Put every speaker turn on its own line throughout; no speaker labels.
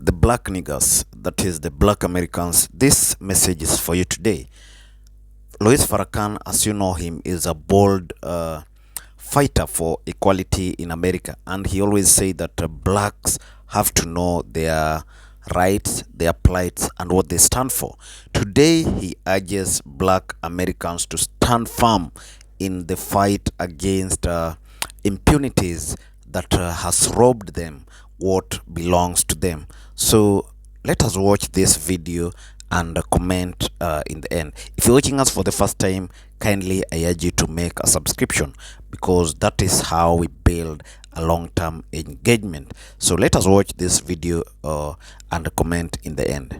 the black niggers, that is the black Americans, this message is for you today. Louis Farrakhan, as you know him, is a bold fighter for equality in America, and he always say that blacks have to know their rights, their plights, and what they stand for. Today, he urges black Americans to stand firm in the fight against impunities that has robbed them what belongs to them. So let us watch this video and comment in the end. If you're watching us for the first time, kindly I urge you to make a subscription, because that is how we build a long-term engagement. So let us watch this video and comment in the end.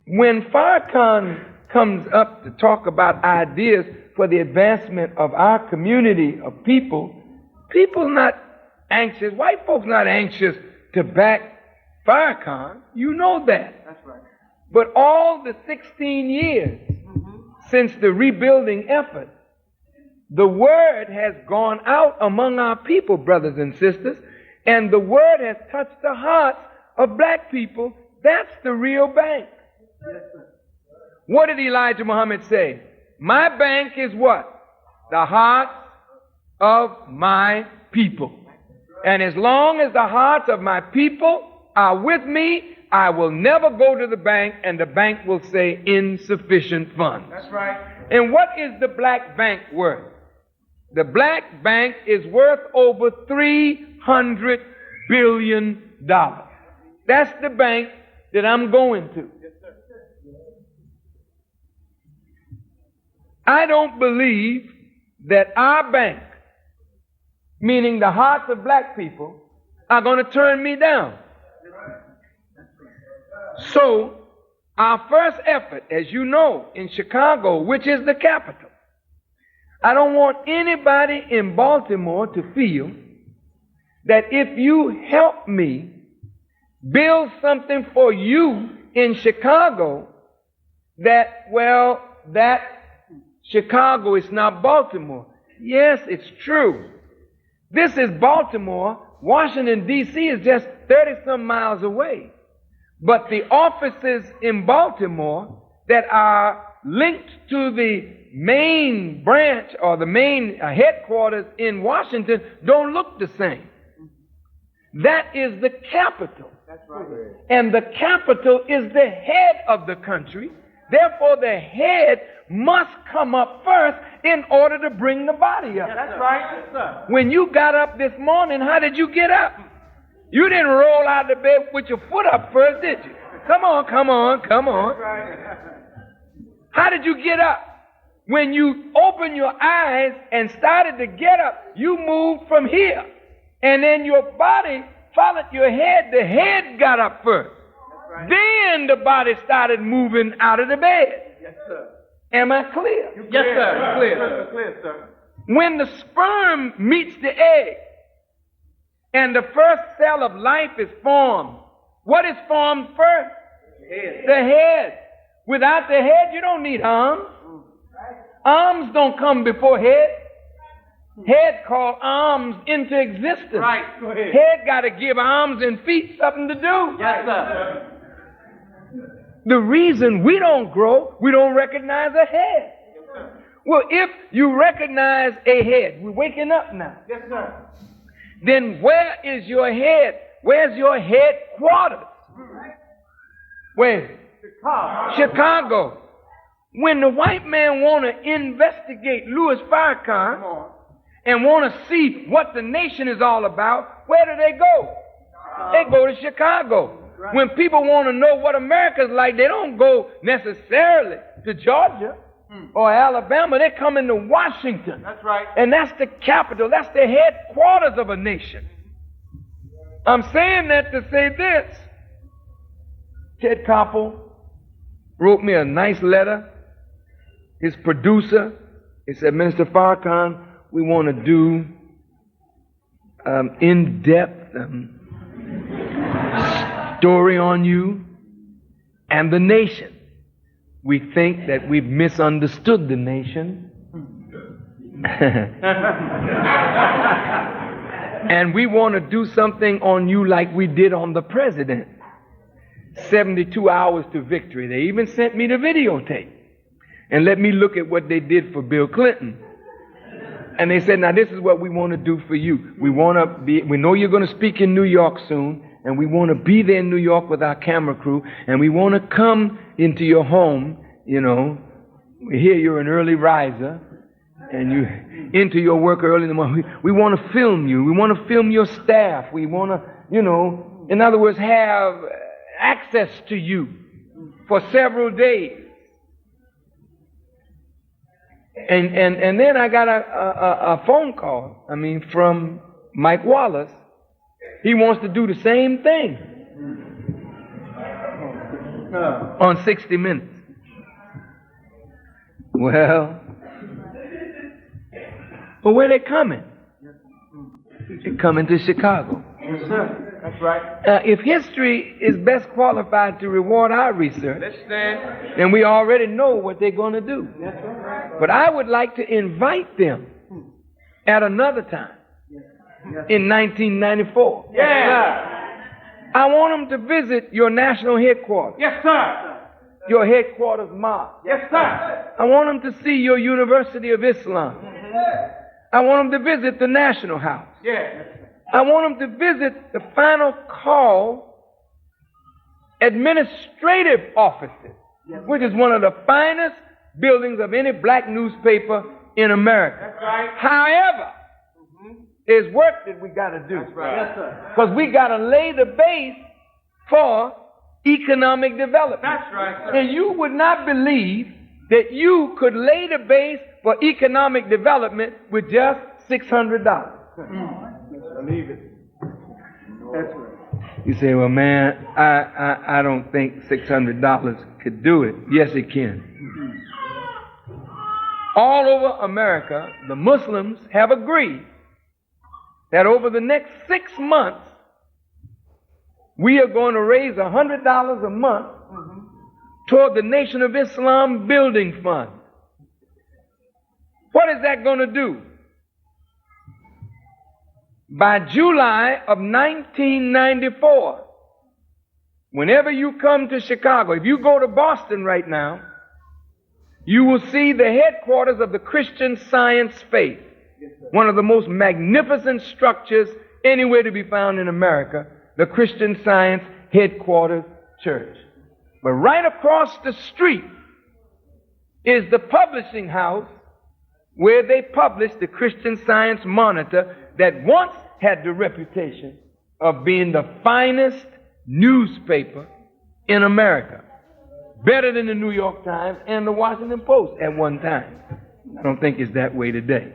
When Farrakhan comes up to talk about ideas for the advancement of our community of people not anxious, white folks not anxious to back Farrakhan. You know that.
That's right.
But all the 16 years since the rebuilding effort, the word has gone out among our people, brothers and sisters, and the word has touched the hearts of black people. That's the real bank.
Yes, sir.
What did Elijah Muhammad say? My bank is what? The hearts of my people. And as long as the hearts of my people are with me, I will never go to the bank and the bank will say insufficient funds.
That's right.
And what is the black bank worth? The black bank is worth over $300 billion. That's the bank that I'm going to.
Yes, sir.
I don't believe that our bank, meaning the hearts of black people, are going to turn me down. So, our first effort, as you know, in Chicago, which is the capital, I don't want anybody in Baltimore to feel that if you help me build something for you in Chicago, that Chicago is not Baltimore. Yes, it's true. This is Baltimore. Washington, D.C. is just 30-some miles away. But the offices in Baltimore that are linked to the main branch or the main headquarters in Washington don't look the same. That is the capital.
That's right.
And the capital is the head of the country. Therefore, the head must come up first in order to bring the body up.
That's right. Yes, sir.
When you got up this morning, how did you get up? You didn't roll out of bed with your foot up first, did you? Come on.
That's right.
How did you get up? When you opened your eyes and started to get up, you moved from here. And then your body followed your head. The head got up first.
Right.
Then the body started moving out of the bed.
Yes, sir.
Am I clear?
Yes, sir. Clear. Clear, sir.
When the sperm meets the egg and the first cell of life is formed, what is formed first? The head. Without the head, you don't need arms. Arms don't come before head. Head called arms into existence.
Right. Go ahead.
Head got to give arms and feet something to do.
Yes, sir.
The reason we don't grow, we don't recognize a head.
Yes, sir.
Well, if you recognize a head, we're waking up now.
Yes, sir.
Then where is your head? Where's your headquarters? Where? Chicago. When the white man want to investigate Louis Farrakhan and want to see what the nation is all about, where do they go? They go to Chicago. When people want to know what America's like, they don't go necessarily to Georgia or Alabama. They come into Washington.
That's right.
And that's the capital. That's the headquarters of a nation. I'm saying that to say this. Ted Koppel wrote me a nice letter. His producer, he said, Minister Farrakhan, we want to do in-depth story on you and the nation. We think that we've misunderstood the nation. And we want to do something on you like we did on the president. 72 hours to victory. They even sent me the videotape and let me look at what they did for Bill Clinton. And they said, now this is what we want to do for you. We know you're going to speak in New York soon, and we want to be there in New York with our camera crew, and we want to come into your home, you know. We hear you're an early riser, and you into your work early in the morning. We want to film you. We want to film your staff. We want to, you know, in other words, have access to you for several days. And then I got a phone call, from Mike Wallace. He wants to do the same thing on 60 Minutes. Well, where they coming? They're coming to Chicago.
Yes, sir. That's right.
If history is best qualified to reward our research,
Let's stand.
then we already know what they're going to do.
That's right.
But I would like to invite them at another time in 1994.
Yeah.
I want them to visit your national headquarters,
Yes, sir.
your headquarters mosque.
Yes, sir.
I want them to see your University of Islam. I want them to visit the National House.
Yeah.
I want them to visit the Final Call administrative offices, which is one of the finest buildings of any black newspaper in America.
That's right.
However, there's work that we got to do.
That's right. Yes, sir.
Because we got to lay the base for economic development.
That's right, sir.
And you would not believe that you could lay the base for economic development with just $600.
Believe it. That's right.
You say, well, man, I don't think $600 could do it. Yes, it can. All over America, the Muslims have agreed that over the next 6 months, we are going to raise $100 a month toward the Nation of Islam Building Fund. What is that going to do? By July of 1994, whenever you come to Chicago, if you go to Boston right now, you will see the headquarters of the Christian Science faith, one of the most magnificent structures anywhere to be found in America, the Christian Science headquarters church. But right across the street is the publishing house where they published the Christian Science Monitor that once had the reputation of being the finest newspaper in America. Better than the New York Times and the Washington Post at one time. I don't think it's that way today.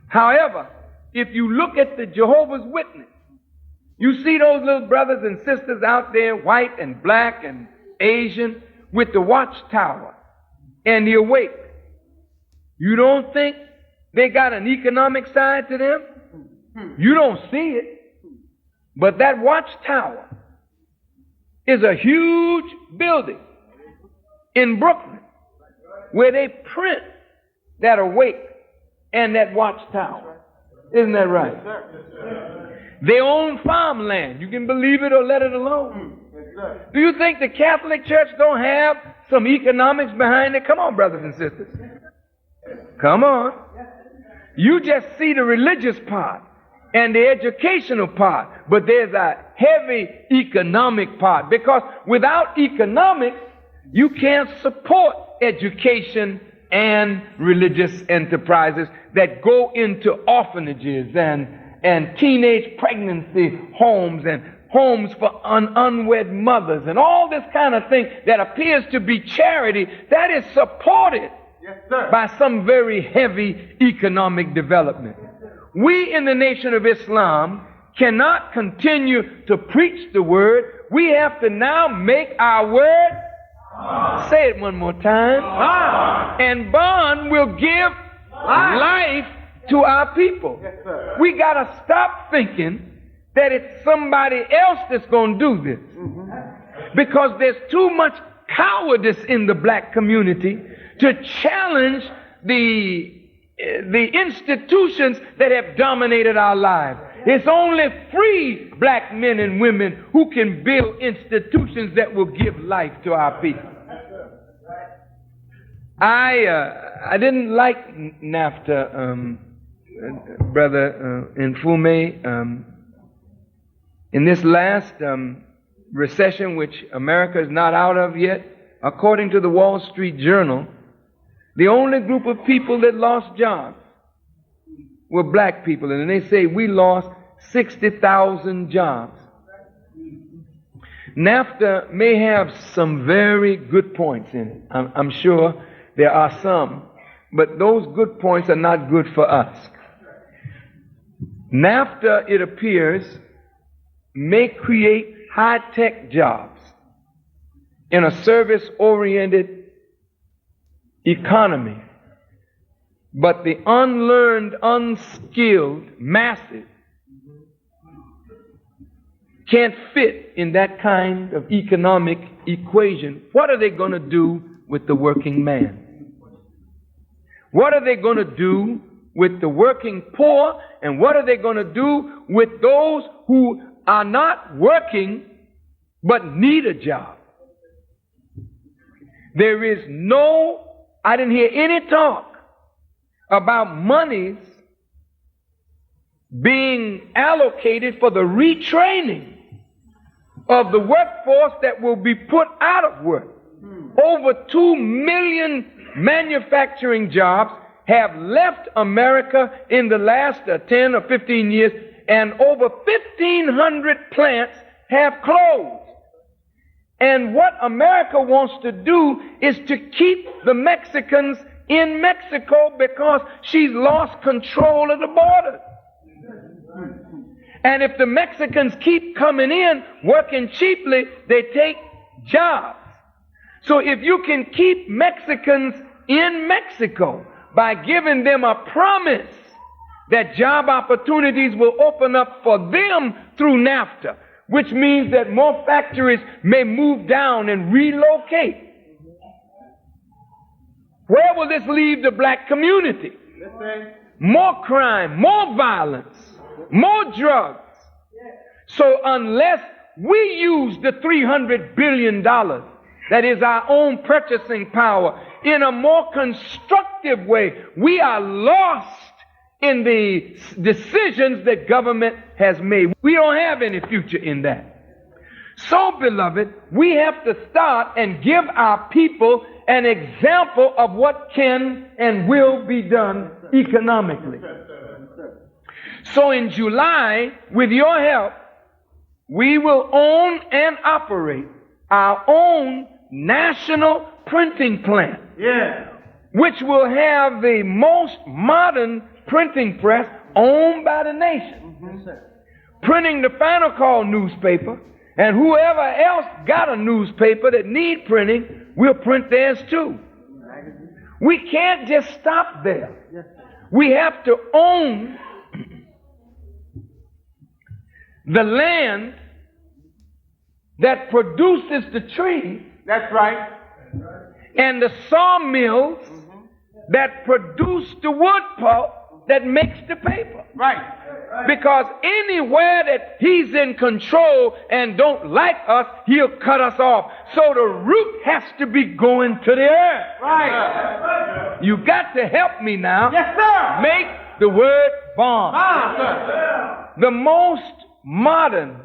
However, if you look at the Jehovah's Witness, you see those little brothers and sisters out there, white and black and Asian, with the watchtower and the awake. You don't think they got an economic side to them? You don't see it. But that watchtower is a huge building in Brooklyn where they print that awake and that watchtower. Isn't that right? They own farmland. You can believe it or let it alone. Do you think the Catholic Church don't have some economics behind it? Come on, brothers and sisters. Come on. You just see the religious part and the educational part, but there's a heavy economic part, because without economics, you can't support education and religious enterprises that go into orphanages and teenage pregnancy homes and homes for unwed mothers and all this kind of thing that appears to be charity, that is supported by some very heavy economic development. We in the Nation of Islam cannot continue to preach the word. We have to now make our word, say it one more time, and bond will give life to our people. We got to stop thinking that it's somebody else that's going to do this, because there's too much cowardice in the black community to challenge the institutions that have dominated our lives. It's only free black men and women who can build institutions that will give life to our people. I didn't like NAFTA, Brother Nfume. In this last recession, which America is not out of yet, according to the Wall Street Journal, the only group of people that lost jobs were black people. And they say we lost 60,000 jobs. NAFTA may have some very good points in it. I'm sure there are some. But those good points are not good for us. NAFTA, it appears, may create high-tech jobs in a service-oriented economy. But the unlearned, unskilled masses can't fit in that kind of economic equation. What are they going to do with the working man? What are they going to do with the working poor? And what are they going to do with those who are not working but need a job? There is I didn't hear any talk about monies being allocated for the retraining of the workforce that will be put out of work. Over 2 million manufacturing jobs have left America in the last 10 or 15 years, and over 1,500 plants have closed. And what America wants to do is to keep the Mexicans in Mexico because she's lost control of the border. And if the Mexicans keep coming in, working cheaply, they take jobs. So if you can keep Mexicans in Mexico by giving them a promise that job opportunities will open up for them through NAFTA, which means that more factories may move down and relocate. Where will this leave the black community? More crime, more violence, more drugs. So unless we use the $300 billion that is our own purchasing power in a more constructive way, we are lost in the decisions that government has made. We don't have any future in that. So, beloved, we have to start and give our people an example of what can and will be done economically. So in July, with your help, we will own and operate our own national printing plant, which will have the most modern printing press owned by the nation, printing the Final Call newspaper, and whoever else got a newspaper that need printing, we'll print theirs too. We can't just stop there. We have to own the land that produces the tree.
That's right.
And the sawmills that produce the wood pulp that makes the paper.
Right.
Because anywhere that he's in control and don't like us, he'll cut us off. So the root has to be going to the earth.
Right.
You got to help me now.
Yes, sir.
Make the word bomb.
Yes, sir.
The most modern,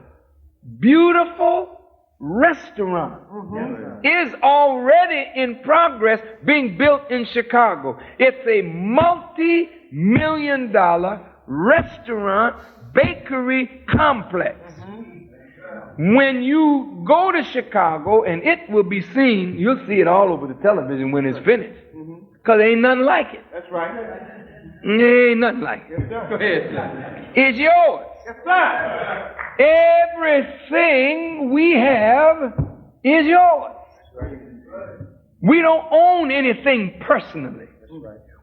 beautiful restaurant is already in progress being built in Chicago. It's a multi-million-dollar restaurant bakery complex. When you go to Chicago, and it will be seen, you'll see it all over the television when it's finished, because there ain't nothing like it.
That's right.
There ain't nothing like it.
Go ahead, sir.
It's yours.
Yes, sir.
Everything we have is yours. We don't own anything personally.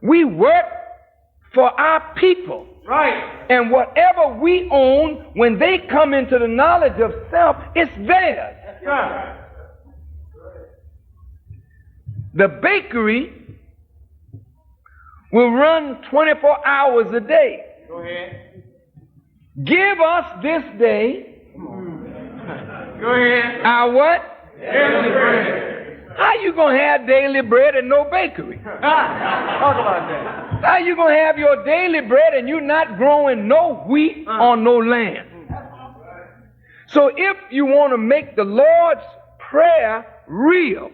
We work for our people.
Right.
And whatever we own, when they come into the knowledge of self, it's theirs.
Yes, sir.
The bakery will run 24 hours a day.
Go ahead.
Give us this day
Go ahead.
our what?
Daily bread.
How you gonna have daily bread and no bakery?
Talk about that.
How you gonna have your daily bread and you not growing no wheat on no land? So if you want to make the Lord's Prayer real,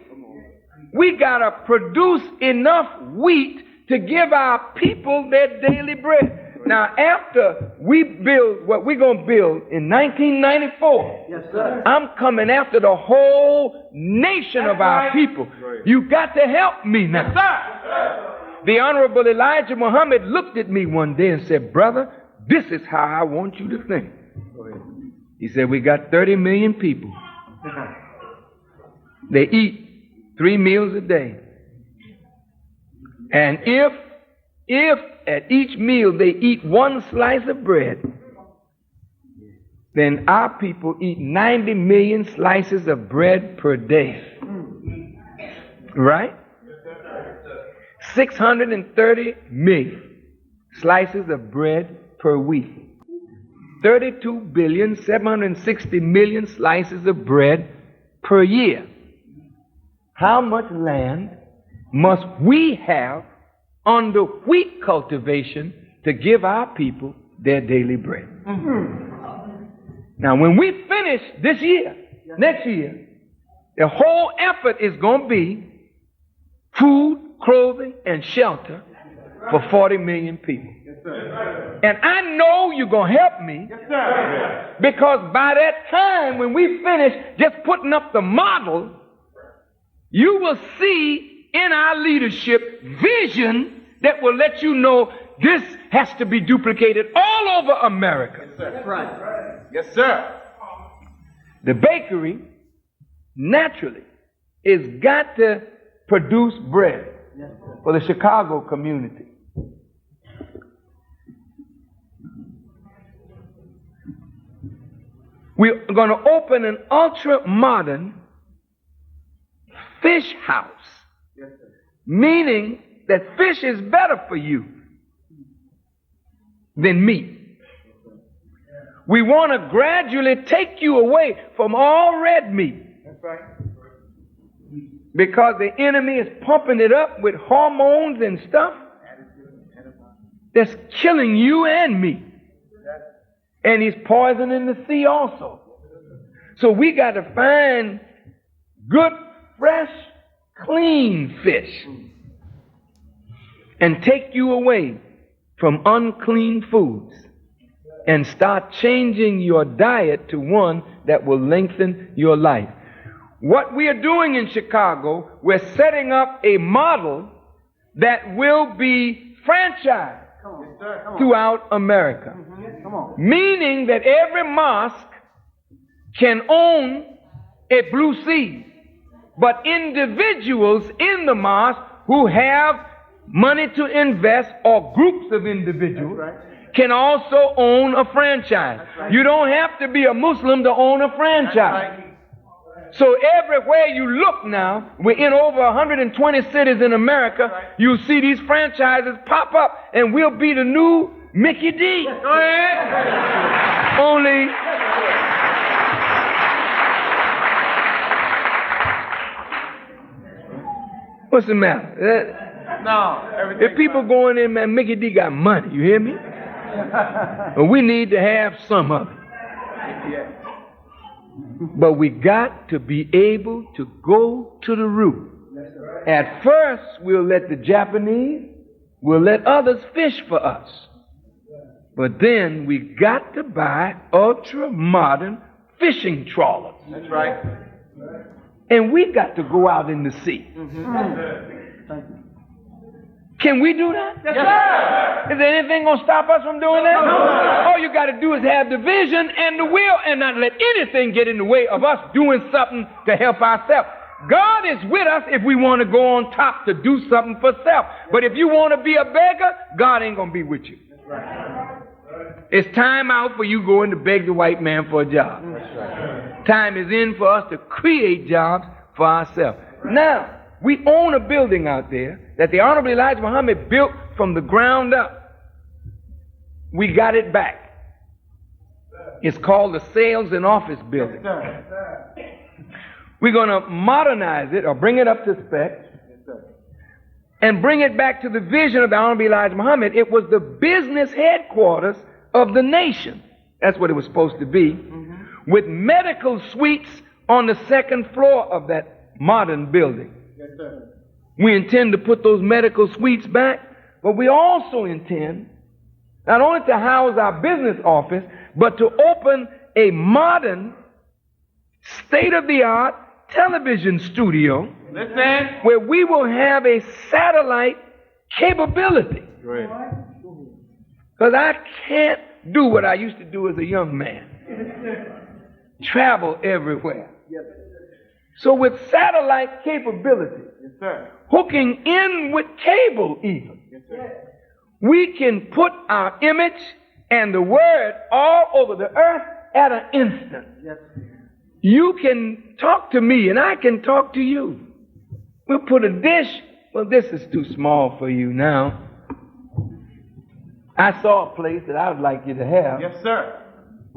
we gotta produce enough wheat to give our people their daily bread. Now, after we build what we're going to build in 1994,
Yes, sir.
I'm coming after the whole nation of our
right.
people. You got to help me now.
Sir.
The Honorable Elijah Muhammad looked at me one day and said, brother, this is how I want you to think. He said, we got 30 million people. They eat 3 meals a day. And if at each meal they eat 1 slice of bread, then our people eat 90 million slices of bread per day. Right? 630 million slices of bread per week. 32,760,000,000 slices of bread per year. How much land must we have under wheat cultivation to give our people their daily bread? Now, when we finish this year, next year, the whole effort is going to be food, clothing, and shelter for 40 million people. And I know you're going to help me, because by that time when we finish just putting up the model, you will see in our leadership vision that will let you know this has to be duplicated all over America.
That's right. Yes, sir.
The bakery naturally is got to produce bread for the Chicago community. We're going to open an ultra-modern fish house, meaning that fish is better for you than meat. We want to gradually take you away from all red meat.
That's right.
Because the enemy is pumping it up with hormones and stuff that's killing you and me. And he's poisoning the sea also. So we got to find good, fresh, clean fish and take you away from unclean foods and start changing your diet to one that will lengthen your life. What we are doing in Chicago, we're setting up a model that will be franchised throughout America. Meaning that every mosque can own a blue seed, but individuals in the mosque who have money to invest, or groups of individuals, can also own a franchise. You don't have to be a Muslim to own a franchise. So everywhere you look now, we're in over 120 cities in America, you'll see these franchises pop up, and we'll be the new Mickey D. Only what's the matter?
No.
If people going in, man, Mickey D got money, you hear me? But we need to have some of it. But we got to be able to go to the root. At first, we'll let the Japanese, we'll let others fish for us. But then we got to buy ultra-modern fishing trawlers.
That's right.
And we got to go out in the sea. Can we do that?
Yes, sir.
Is there anything going to stop us from doing that? All you got to do is have the vision and the will, and not let anything get in the way of us doing something to help ourselves. God is with us if we want to go on top to do something for self. But if you want to be a beggar, God ain't going to be with you. It's time out for you going to beg the white man for a job. Time is in for us to create jobs for ourselves. Now, we own a building out there that the Honorable Elijah Muhammad built from the ground up. We got it back. It's called the Sales and Office Building. We're going to modernize it or bring it up to spec and bring it back to the vision of the Honorable Elijah Muhammad. It was the business headquarters of the nation. That's what it was supposed to be, with medical suites on the second floor of that modern building.
Yes, sir.
We intend to put those medical suites back, but we also intend not only to house our business office, but to open a modern, state-of-the-art television studio.
Listen.
Where we will have a satellite capability.
Great.
Because I can't do what I used to do as a young man. Travel everywhere. So with satellite capability,
Yes, sir.
hooking in with cable even,
Yes, sir.
we can put our image and the word all over the earth at an instant.
Yes.
You can talk to me and I can talk to you. We'll put a dish. Well, this is too small for you now. I saw a place that I would like you to have
Yes, sir.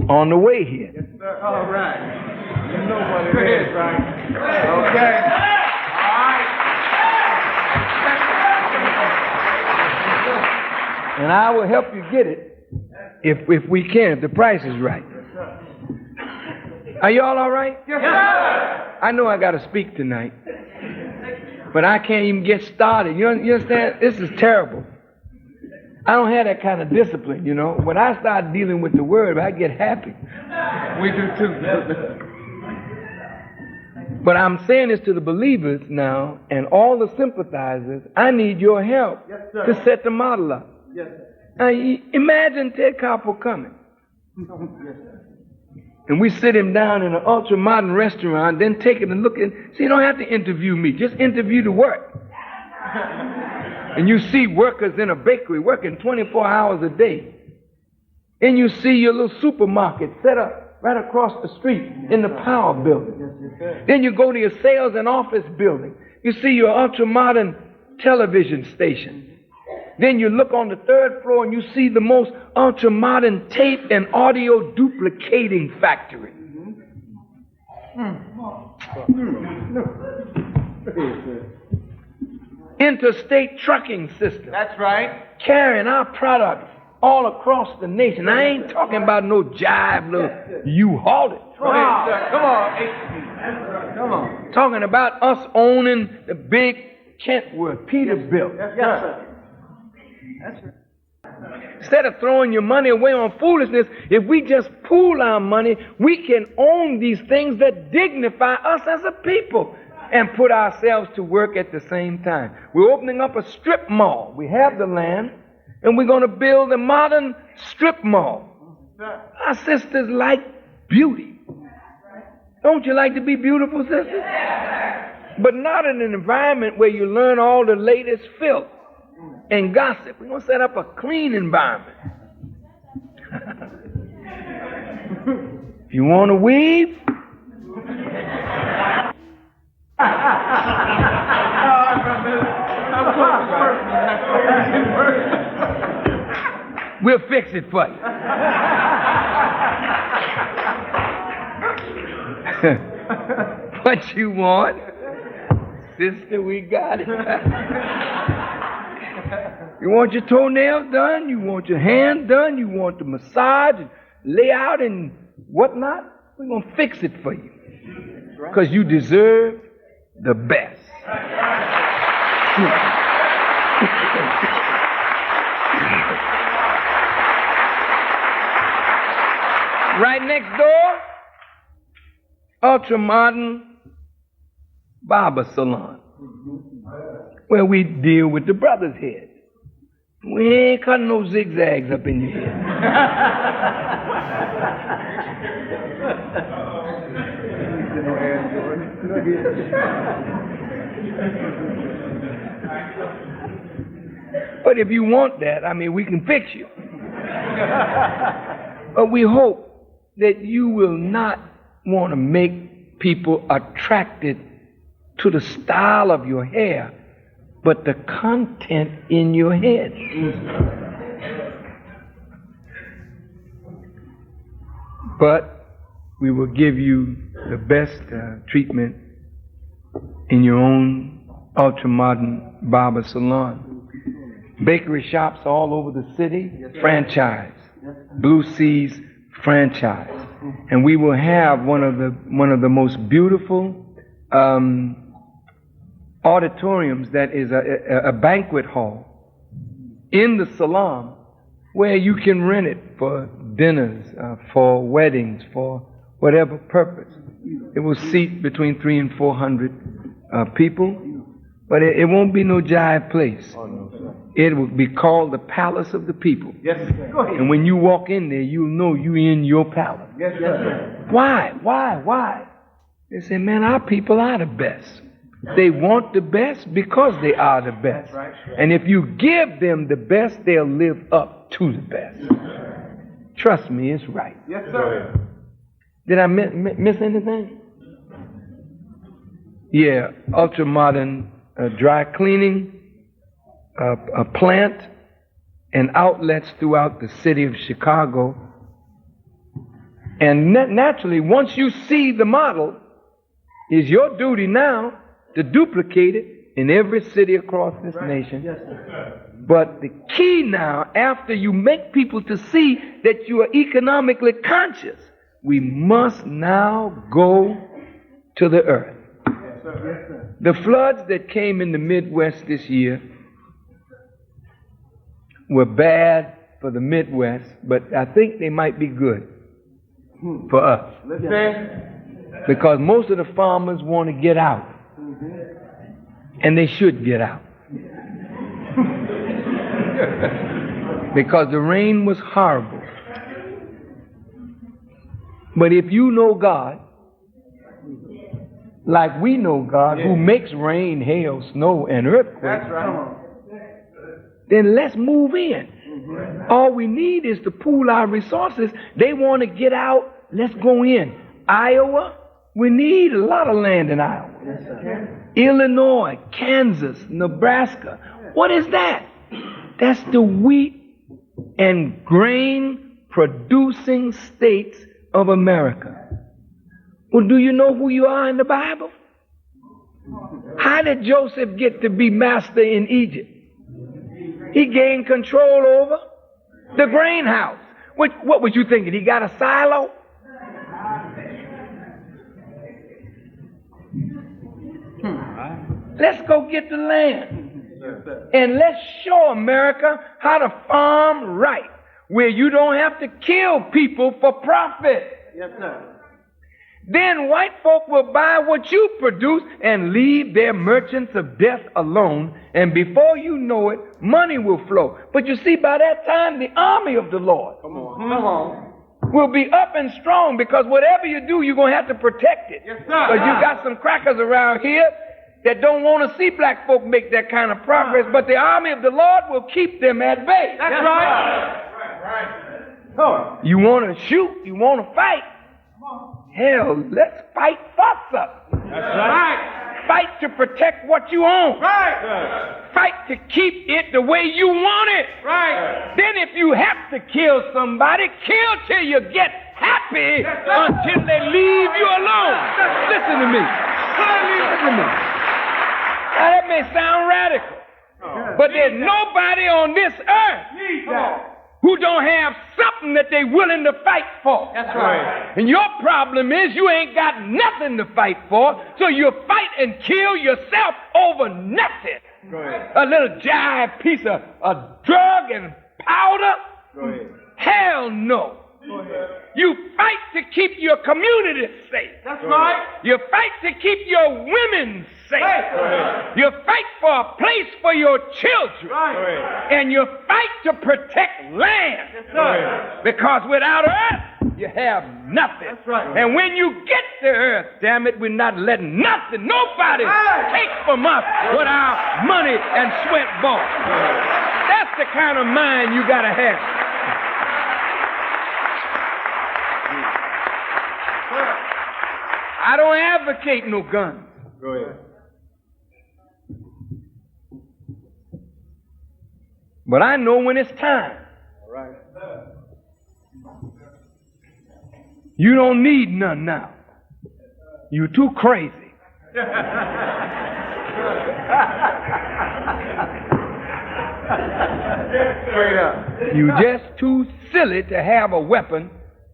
on the way here.
Yes, sir. All right. You know what it is, right? Okay. All right.
And I will help you get it if we can, if the price is right. Are y'all all right?
Yes, sir.
I know I got to speak tonight, but I can't even get started. You understand? This is terrible. I don't have that kind of discipline, you know. When I start dealing with the word, I get happy.
We do too.
But I'm saying this to the believers now and all the sympathizers. I need your help
Yes, sir.
to set the model up.
Yes, sir.
Now, imagine Ted Koppel coming.
Yes, sir.
And we sit him down in an ultra-modern restaurant, then take it and look at. See, you don't have to interview me. Just interview the work. And you see workers in a bakery working 24 hours a day. And you see your little supermarket set up right across the street in the Power Building. Then you go to your Sales and Office Building. You see your ultra-modern television station. Then you look on the third floor and you see the most ultra-modern tape and audio duplicating factory. Interstate trucking system.
That's right.
Carrying our products all across the nation. I ain't talking about no jive little U-Haul it.
Go ahead, sir. Come on. Come on.
Talking about us owning the big Kentworth, Peterbilt.
Yes, sir.
Instead of throwing your money away on foolishness, if we just pool our money, we can own these things that dignify us as a people and put ourselves to work at the same time. We're opening up a strip mall. We have the land, and we're going to build a modern strip mall. Our sisters like beauty. Don't you like to be beautiful, sisters? But not in an environment where you learn all the latest filth and gossip. We're going to set up a clean environment. If you want to weave, we'll fix it for you. What you want? Sister, we got it. You want your toenails done? You want your hands done? You want the massage and layout and whatnot? We're going to fix it for you. Because you deserve the best. Right next door, ultra-modern barber salon, where we deal with the brothers' heads. We ain't cutting no zigzags up in your head. But if you want that, I mean, we can fix you. But we hope that you will not want to make people attracted to the style of your hair, but the content in your head. but we will give you the best treatment in your own ultra-modern barber salon. Bakery shops all over the city, franchise. Blue Seas franchise. And we will have one of the most beautiful auditoriums that is a banquet hall in the salon where you can rent it for dinners, for weddings, for whatever purpose. It will seat between 300 and 400 people, but it won't be no jive place. It will be called the Palace of the People.
Yes, sir. Go ahead.
And when you walk in there, you'll know you're in your palace.
Yes, sir.
Why? They say, man, our people are the best. They want the best because they are the best.
Right.
And if you give them the best, they'll live up to the best. Trust me, it's right.
Yes, sir.
Did I miss anything? Yeah, ultra-modern dry cleaning, a plant, and outlets throughout the city of Chicago. And naturally, once you see the model, it's your duty now to duplicate it in every city across this nation.
Yes, sir.
But the key now, after you make people to see that you are economically conscious, we must now go to the earth.
Yes, sir. Yes, sir.
The floods that came in the Midwest this year were bad for the Midwest, but I think they might be good for us.
Listen.
Because most of the farmers want to get out. And they should get out. Because the rain was horrible. But if you know God, like we know God, who makes rain, hail, snow, and earthquakes,
That's right.
then let's move in. All we need is to pool our resources. They want to get out, let's go in. Iowa, we need a lot of land in Iowa.
Yes, sir.
Illinois, Kansas, Nebraska. What is that? That's the wheat and grain producing states of America. Well, do you know who you are in the Bible? How did Joseph get to be master in Egypt? He gained control over the grain house. What was you thinking? He got a silo? Let's go get the land. And let's show America how to farm right, where you don't have to kill people for profit.
Yes, sir.
Then white folk will buy what you produce and leave their merchants of death alone. And before you know it, money will flow. But you see, by that time, the army of the Lord will be up and strong, because whatever you do, you're going to have to protect it.
Yes, sir.
Because you got some crackers around here that don't want to see black folk make that kind of progress, but the army of the Lord will keep them at bay.
That's right. Right.
You want to shoot, you want to fight. Hell, let's fight fuss up.
That's right.
Fight to protect what you own.
Right.
Fight to keep it the way you want it.
Right.
Then if you have to kill somebody, kill till you get happy until they leave you alone. Listen to me. Listen to me. Now that may sound radical, but there's nobody on this earth who don't have something that they're willing to fight for.
That's right.
And your problem is you ain't got nothing to fight for, so you fight and kill yourself over nothing.
Go ahead.
A little jive piece of a drug and powder?
Go ahead.
Hell no.
Go ahead.
You fight to keep your community safe.
That's right.
You fight to keep your women safe.
Right.
You fight for a place for your children.
Right.
And you fight to protect land.
Yes, sir.
Because without earth, you have nothing.
That's right.
And when you get to earth, damn it, we're not letting nothing, nobody take from us what our money and sweat bought. That's the kind of mind you got to have. I don't advocate no guns.
Go ahead.
But I know when it's time.
All right.
You don't need none now. You too crazy.
Straight up.
You just too silly to have a weapon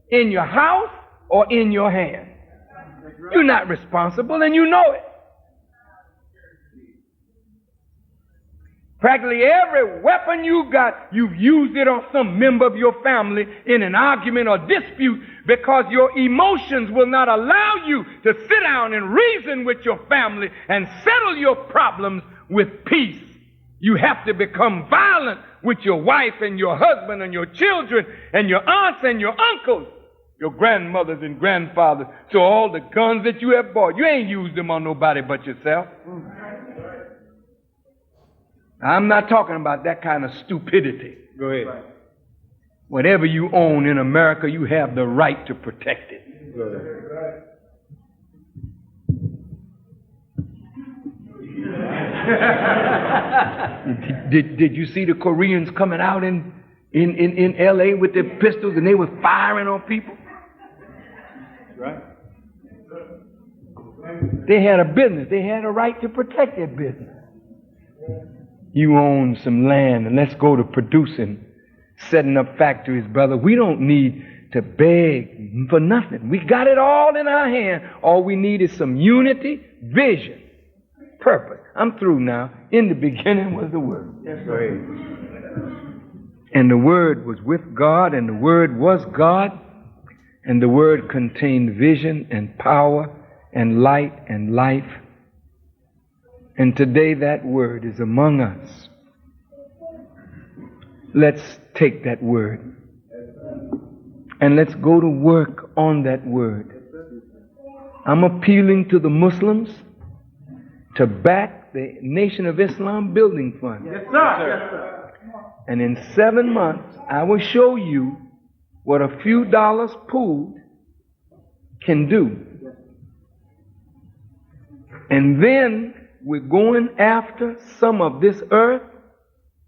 in your house or in your hand. You're not responsible and you know it. Practically every weapon you got, you've used it on some member of your family in an argument or dispute because your emotions will not allow you to sit down and reason with your family and settle your problems with peace. You have to become violent with your wife and your husband and your children and your aunts and your uncles, your grandmothers and grandfathers. So all the guns that you have bought, you ain't used them on nobody but yourself. I'm not talking about that kind of stupidity.
Go ahead.
Whatever you own in America, you have the right to protect it.
Go ahead.
Did you see the Koreans coming out in L.A. with their pistols and they were firing on people?
Right.
They had a business. They had a right to protect their business. You own some land and let's go to producing, setting up factories, brother. We don't need to beg for nothing. We got it all in our hand. All we need is some unity, vision, purpose. I'm through now. In the beginning was the Word.
Yes, go ahead.
And the Word was with God, and the Word was God, and the Word contained vision and power and light and life. And today that Word is among us. Let's take that Word and let's go to work on that Word. I'm appealing to the Muslims to back the Nation of Islam Building Fund.
Yes, sir. Yes, sir.
And in 7 months, I will show you what a few dollars pooled can do. And then we're going after some of this earth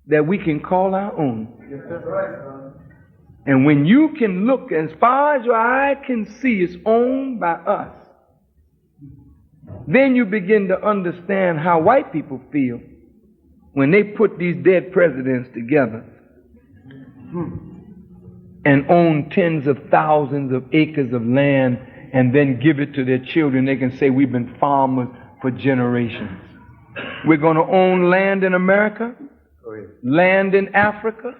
that we can call our own.
Yes, sir.
And when you can look as far as your eye can see, it's owned by us. Then you begin to understand how white people feel when they put these dead presidents together and own tens of thousands of acres of land and then give it to their children. They can say, we've been farmers for generations. We're going to own land in America, land in Africa,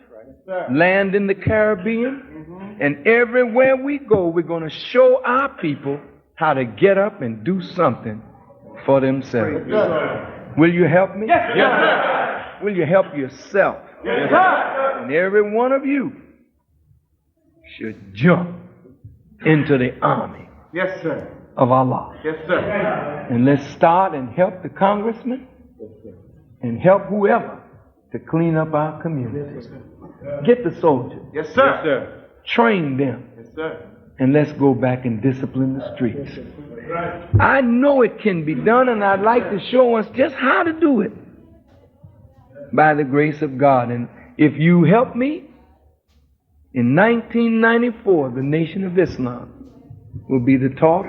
land in the Caribbean, and everywhere we go, we're going to show our people how to get up and do something for themselves. Will you help me?
Yes, sir.
Will you help yourself?
Yes, sir.
And every one of you should jump into the army
Yes, sir.
of Allah.
Yes, sir.
And let's start and help the congressman and help whoever to clean up our communities. Get the soldiers.
Yes, sir. Yes, sir.
Train them.
Yes, sir.
And let's go back and discipline the streets. I know it can be done, and I'd like to show us just how to do it by the grace of God. And if you help me, in 1994, the Nation of Islam will be the talk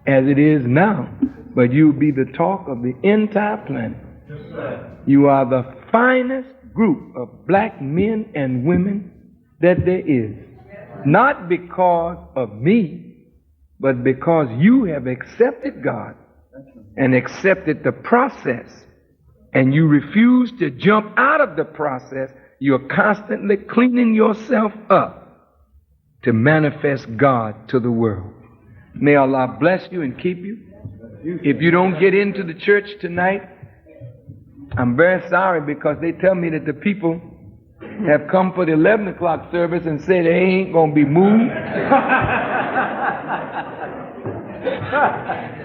as it is now, but you'll be the talk of the entire planet. You are the finest group of black men and women that there is. Not because of me, but because you have accepted God and accepted the process, and you refuse to jump out of the process. You're constantly cleaning yourself up to manifest God to the world. May Allah bless you and keep you. If you don't get into the church tonight, I'm very sorry, because they tell me that the people have come for the 11 o'clock service and say they ain't going to be moved.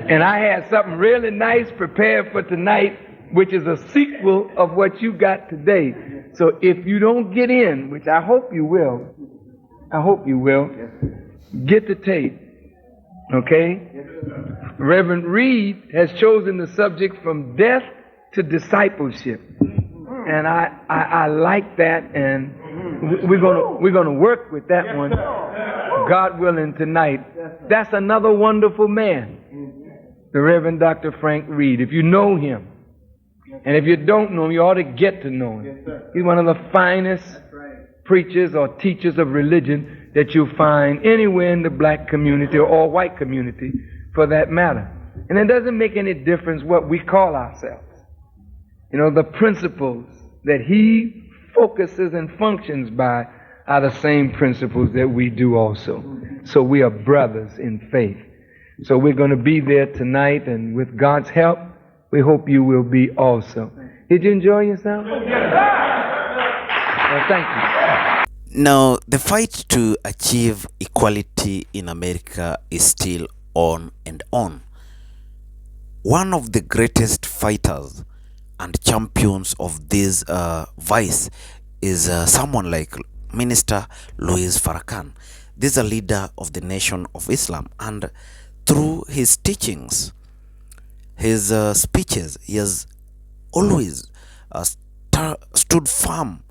And I had something really nice prepared for tonight, which is a sequel of what you got today. So if you don't get in, which I hope you will, get the tape, okay? Reverend Reed has chosen the subject from death to discipleship. And I like that, and we're gonna work with that one, God willing, tonight. That's another wonderful man, the Reverend Dr. Frank Reed. If you know him, and if you don't know him, you ought to get to know him. He's one of the finest preachers or teachers of religion that you'll find anywhere in the black community or white community for that matter. And it doesn't make any difference what we call ourselves. You know, the principles that he focuses and functions by are the same principles that we do also. So we are brothers in faith. So we're going to be there tonight, and with God's help, we hope you will be also. Did you enjoy yourself? Well, thank you.
Now, the fight to achieve equality in America is still on and on. One of the greatest fighters and champions of this vice is someone like Minister Louis Farrakhan. This is a leader of the Nation of Islam, and through his teachings, his speeches, he has always stood firm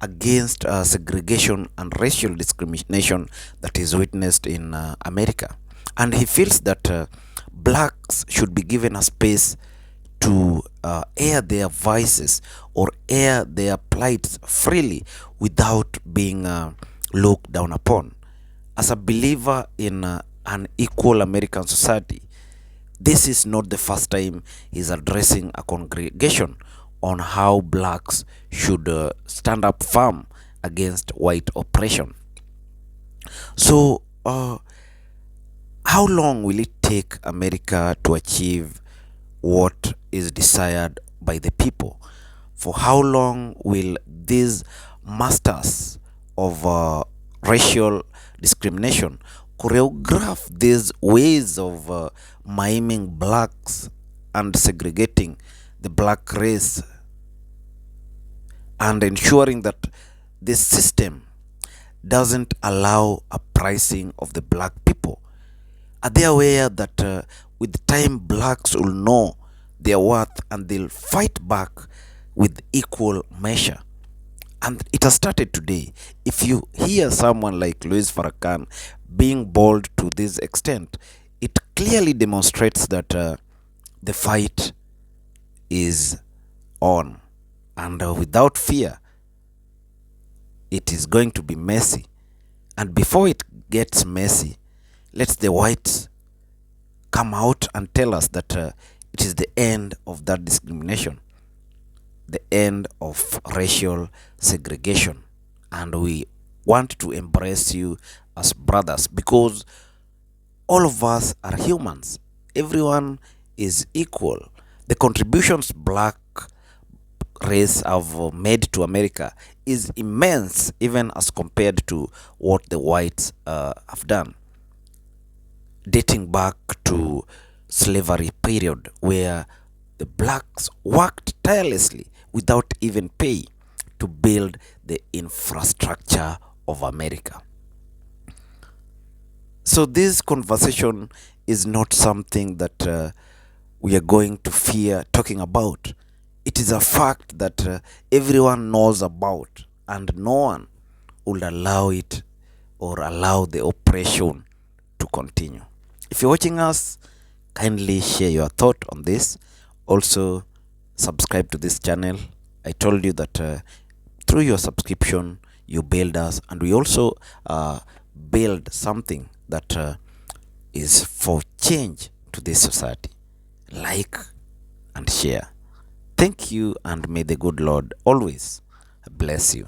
against segregation and racial discrimination that is witnessed in America. And he feels that blacks should be given a space to air their vices or air their plights freely without being looked down upon. As a believer in an equal American society, this is not the first time he's addressing a congregation on how blacks should stand up firm against white oppression. So, how long will it take America to achieve what is desired by the people? For how long will these masters of racial discrimination choreograph these ways of miming blacks and segregating the black race and ensuring that this system doesn't allow a pricing of the black people? Are they aware that with time blacks will know their worth and they'll fight back with equal measure? And it has started today. If you hear someone like Louis Farrakhan being bold to this extent, it clearly demonstrates that the fight is on. And without fear, it is going to be messy. And before it gets messy, let the whites come out and tell us that it is the end of that discrimination, the end of racial segregation, and we want to embrace you as brothers because all of us are humans. Everyone is equal. The contributions black race have made to America is immense, even as compared to what the whites have done, dating back to slavery period where the blacks worked tirelessly without even pay to build the infrastructure of America. So this conversation is not something that we are going to fear talking about. It is a fact that everyone knows about, and no one will allow it or allow the oppression to continue. If you're watching us, kindly share your thought on this. Also, subscribe to this channel. I told you that through your subscription, you build us, and we also build something that is for change to this society. Like and share. Thank you, and may the good Lord always bless you.